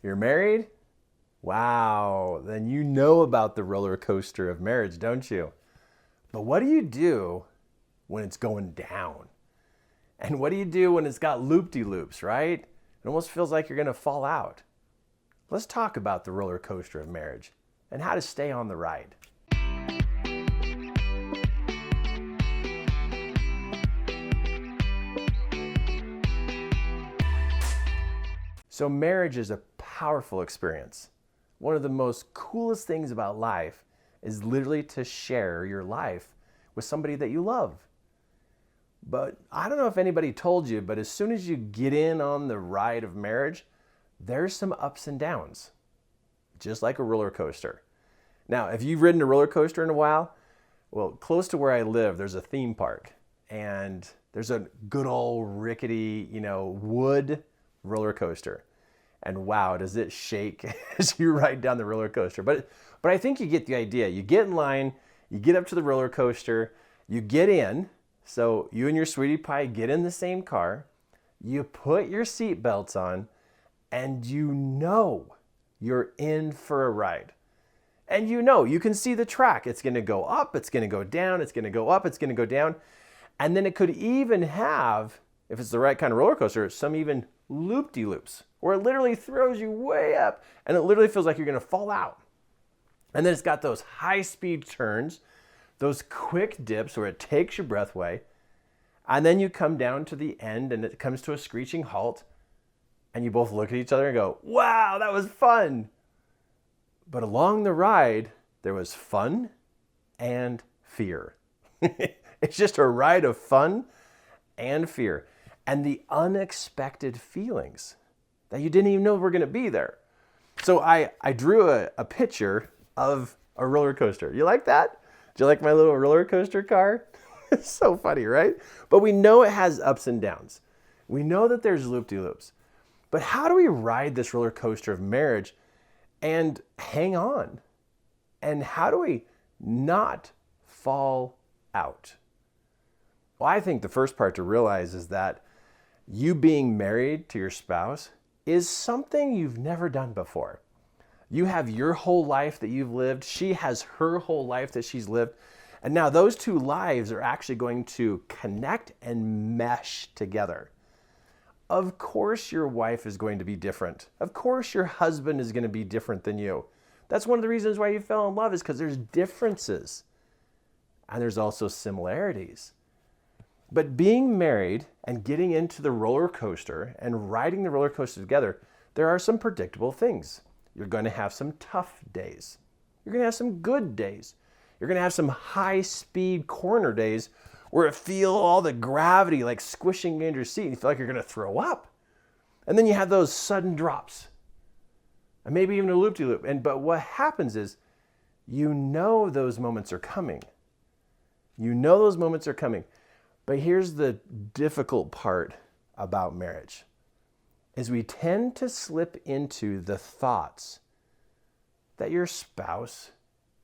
You're married? Wow, then you know about the roller coaster of marriage, don't you? But what do you do when it's going down? And what do you do when it's got loop-de-loops, right? It almost feels like you're going to fall out. Let's talk about the roller coaster of marriage and how to stay on the ride. So marriage is a powerful experience. One of the most coolest things about life is literally to share your life with somebody that you love. But I don't know if anybody told you, but as soon as you get in on the ride of marriage, there's some ups and downs, just like a roller coaster. Now, if you've ridden a roller coaster in a while, well, close to where I live, there's a theme park, and there's a good old rickety, wood roller coaster. And wow, does it shake as you ride down the roller coaster. But I think you get the idea. You get in line, you get up to the roller coaster, you get in. So you and your sweetie pie get in the same car, you put your seat belts on, and you know you're in for a ride. And you can see the track. It's going to go up, it's going to go down, it's going to go up, it's going to go down. And then it could even have, if it's the right kind of roller coaster, some even loop-de-loops, where it literally throws you way up and it literally feels like you're going to fall out. And then it's got those high-speed turns, those quick dips where it takes your breath away. And then you come down to the end and it comes to a screeching halt. And you both look at each other and go, wow, that was fun. But along the ride, there was fun and fear. It's just a ride of fun and fear. And the unexpected feelings that you didn't even know were going to be there. So I drew a picture of a roller coaster. You like that? Do you like my little roller coaster car? It's so funny, right? But we know it has ups and downs. We know that there's loop-de-loops. But how do we ride this roller coaster of marriage and hang on? And how do we not fall out? Well, I think the first part to realize is that you being married to your spouse is something you've never done before. You have your whole life that you've lived. She has her whole life that she's lived. And now those two lives are actually going to connect and mesh together. Of course your wife is going to be different. Of course your husband is going to be different than you. That's one of the reasons why you fell in love, is because there's differences. And there's also similarities. But being married and getting into the roller coaster and riding the roller coaster together, there are some predictable things. You're going to have some tough days. You're going to have some good days. You're going to have some high-speed corner days where you feel all the gravity like squishing into your seat and you feel like you're going to throw up. And then you have those sudden drops. And maybe even a loop-de-loop. But what happens is, you know those moments are coming. You know those moments are coming. But here's the difficult part about marriage, is we tend to slip into the thoughts that your spouse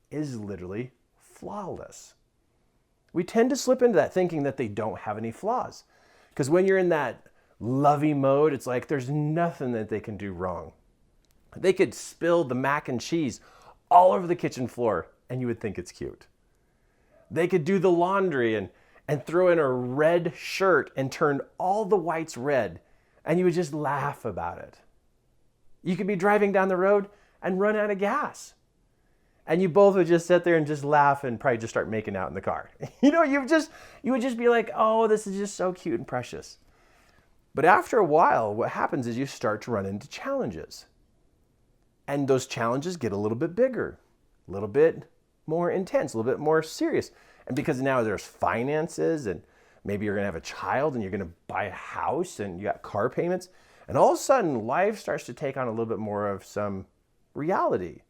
is literally flawless. We tend to slip into that thinking that they don't have any flaws. Because when you're in that lovey mode, it's like there's nothing that they can do wrong. They could spill the mac and cheese all over the kitchen floor and you would think it's cute. They could do the laundry and throw in a red shirt and turn all the whites red, and you would just laugh about it. You could be driving down the road and run out of gas, and you both would just sit there and just laugh and probably just start making out in the car. You would just be like, oh, this is just so cute and precious. But after a while, what happens is you start to run into challenges. And those challenges get a little bit bigger, a little bit more intense, a little bit more serious. And because now there's finances, and maybe you're going to have a child and you're going to buy a house and you got car payments, and all of a sudden life starts to take on a little bit more of some reality.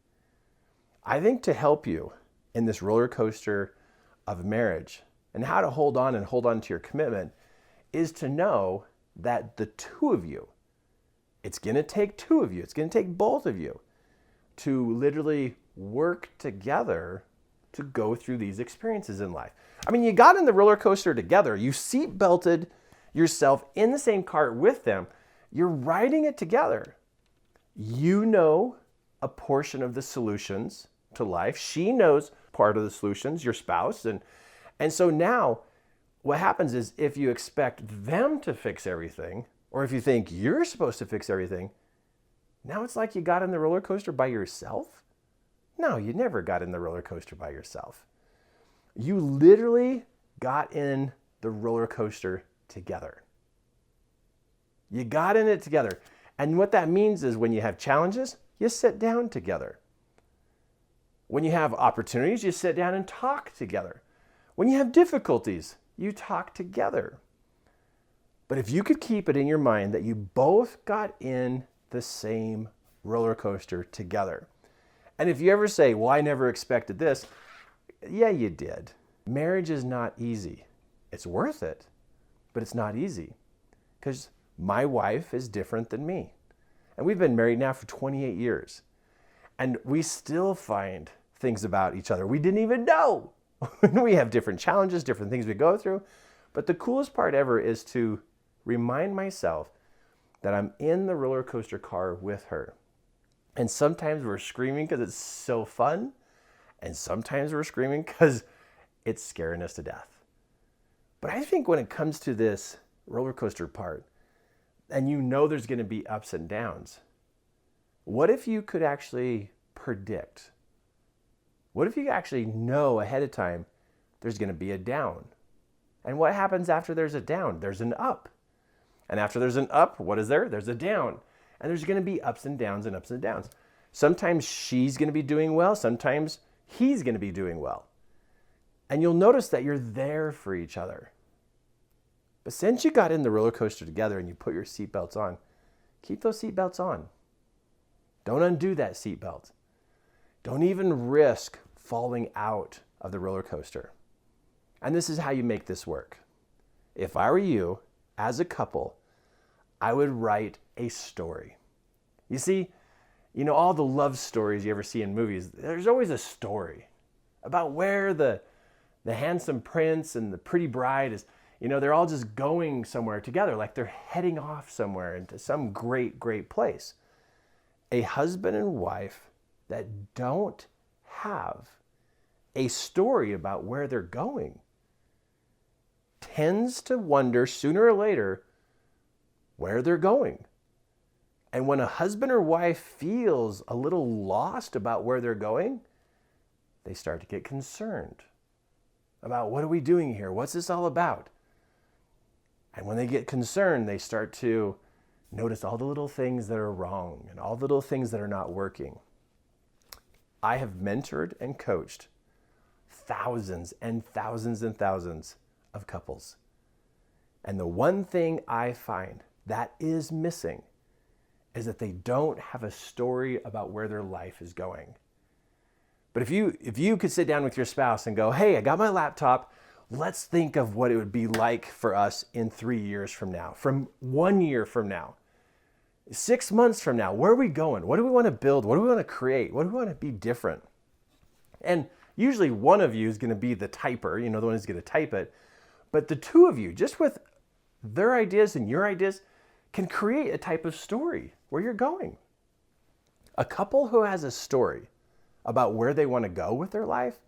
I think to help you in this roller coaster of marriage and how to hold on to your commitment is to know that the two of you, it's going to take two of you, it's going to take both of you to literally work together to go through these experiences in life. I mean, you got in the roller coaster together. You seat belted yourself in the same cart with them. You're riding it together. You know a portion of the solutions to life. She knows part of the solutions, your spouse. And so now what happens is if you expect them to fix everything, or if you think you're supposed to fix everything, now it's like you got in the roller coaster by yourself. No, you never got in the roller coaster by yourself. You literally got in the roller coaster together. You got in it together. And what that means is when you have challenges, you sit down together. When you have opportunities, you sit down and talk together. When you have difficulties, you talk together. But if you could keep it in your mind that you both got in the same roller coaster together. And if you ever say, well, I never expected this, yeah, you did. Marriage is not easy. It's worth it, but it's not easy because my wife is different than me. And we've been married now for 28 years. And we still find things about each other we didn't even know. We have different challenges, different things we go through. But the coolest part ever is to remind myself that I'm in the roller coaster car with her. And sometimes we're screaming because it's so fun. And sometimes we're screaming because it's scaring us to death. But I think when it comes to this roller coaster part, and you know there's going to be ups and downs, what if you could actually predict? What if you actually know ahead of time there's going to be a down? And what happens after there's a down? There's an up. And after there's an up, what is there? There's a down. And there's going to be ups and downs and ups and downs. Sometimes she's going to be doing well. Sometimes he's going to be doing well. And you'll notice that you're there for each other. But since you got in the roller coaster together and you put your seatbelts on, keep those seatbelts on. Don't undo that seatbelt. Don't even risk falling out of the roller coaster. And this is how you make this work. If I were you, as a couple, I would write a story. You see, all the love stories you ever see in movies, there's always a story about where the handsome prince and the pretty bride is, they're all just going somewhere together, like they're heading off somewhere into some great, great place. A husband and wife that don't have a story about where they're going tends to wonder sooner or later where they're going. And when a husband or wife feels a little lost about where they're going, they start to get concerned about what are we doing here? What's this all about? And when they get concerned, they start to notice all the little things that are wrong and all the little things that are not working. I have mentored and coached thousands and thousands and thousands of couples. And the one thing I find that is missing is that they don't have a story about where their life is going. But if you could sit down with your spouse and go, hey, I got my laptop, let's think of what it would be like for us in 3 years from now, from 1 year from now, 6 months from now, where are we going? What do we want to build? What do we want to create? What do we want to be different? And usually one of you is going to be the typer, the one who's going to type it. But the two of you, just with their ideas and your ideas, can create a type of story where you're going. A couple who has a story about where they want to go with their life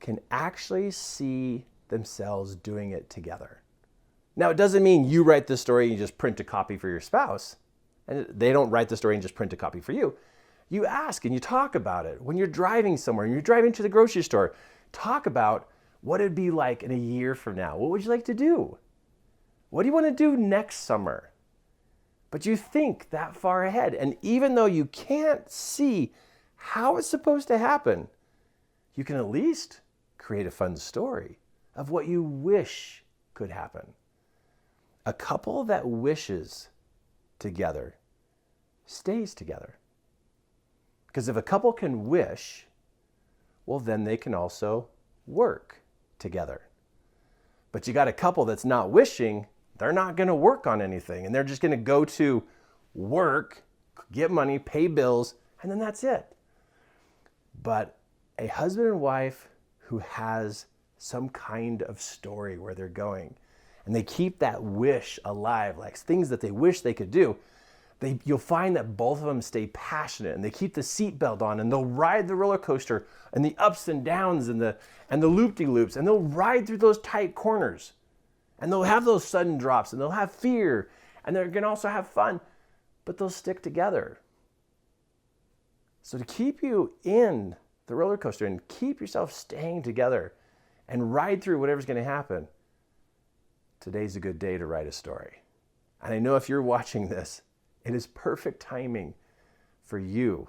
can actually see themselves doing it together. Now, it doesn't mean you write the story and you just print a copy for your spouse, and they don't write the story and just print a copy for you. You ask and you talk about it. When you're driving somewhere and you're driving to the grocery store, talk about what it'd be like in a year from now. What would you like to do? What do you want to do next summer? But you think that far ahead. And even though you can't see how it's supposed to happen, you can at least create a fun story of what you wish could happen. A couple that wishes together stays together. Because if a couple can wish, well, then they can also work together. But you got a couple that's not wishing, they're not going to work on anything. And they're just going to go to work, get money, pay bills, and then that's it. But a husband and wife who has some kind of story where they're going, and they keep that wish alive, like things that they wish they could do, You'll find that both of them stay passionate and they keep the seatbelt on and they'll ride the roller coaster and the ups and downs and the loop-de-loops, and they'll ride through those tight corners and they'll have those sudden drops and they'll have fear and they're gonna also have fun, but they'll stick together. So to keep you in the roller coaster and keep yourself staying together and ride through whatever's gonna happen, today's a good day to write a story. And I know if you're watching this, it is perfect timing for you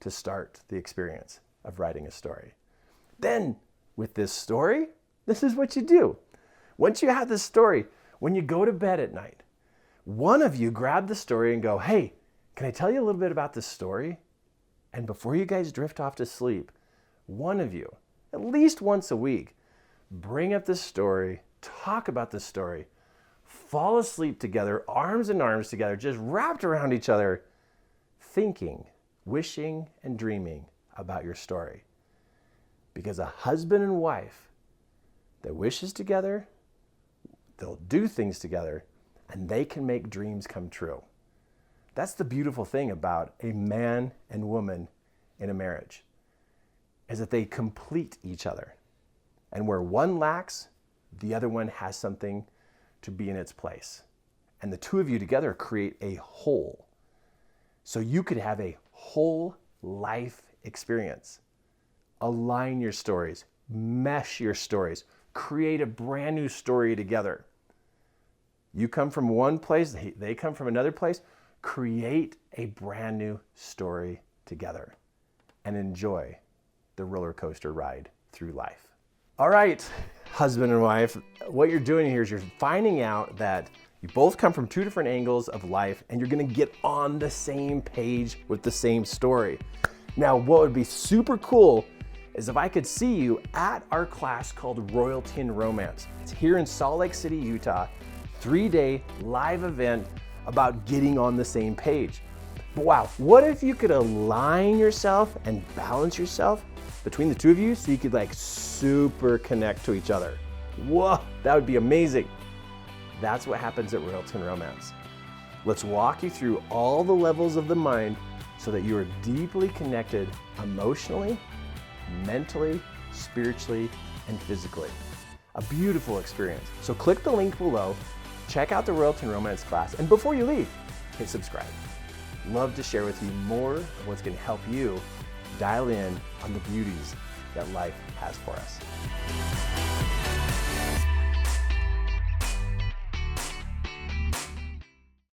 to start the experience of writing a story. Then, with this story, this is what you do. Once you have this story, when you go to bed at night, one of you grab the story and go, hey, can I tell you a little bit about this story? And before you guys drift off to sleep, one of you, at least once a week, bring up this story, talk about this story, fall asleep together, arms in arms together, just wrapped around each other, thinking, wishing, and dreaming about your story. Because a husband and wife that wishes together, they'll do things together, and they can make dreams come true. That's the beautiful thing about a man and woman in a marriage, is that they complete each other. And where one lacks, the other one has something to be in its place. And the two of you together create a whole. So you could have a whole life experience. Align your stories, mesh your stories, create a brand new story together. You come from one place, they come from another place. Create a brand new story together and enjoy the roller coaster ride through life. All right, husband and wife, what you're doing here is you're finding out that you both come from two different angles of life and you're gonna get on the same page with the same story. Now, what would be super cool is if I could see you at our class called Royalty and Romance. It's here in Salt Lake City, Utah, 3-day live event about getting on the same page. But wow, what if you could align yourself and balance yourself between the two of you so you could like super connect to each other? Whoa, that would be amazing. That's what happens at Royalty and Romance. Let's walk you through all the levels of the mind so that you are deeply connected emotionally, mentally, spiritually, and physically. A beautiful experience. So click the link below, check out the Royalty and Romance class, and before you leave, hit subscribe. Love to share with you more of what's going to help you dial in on the beauties that life has for us.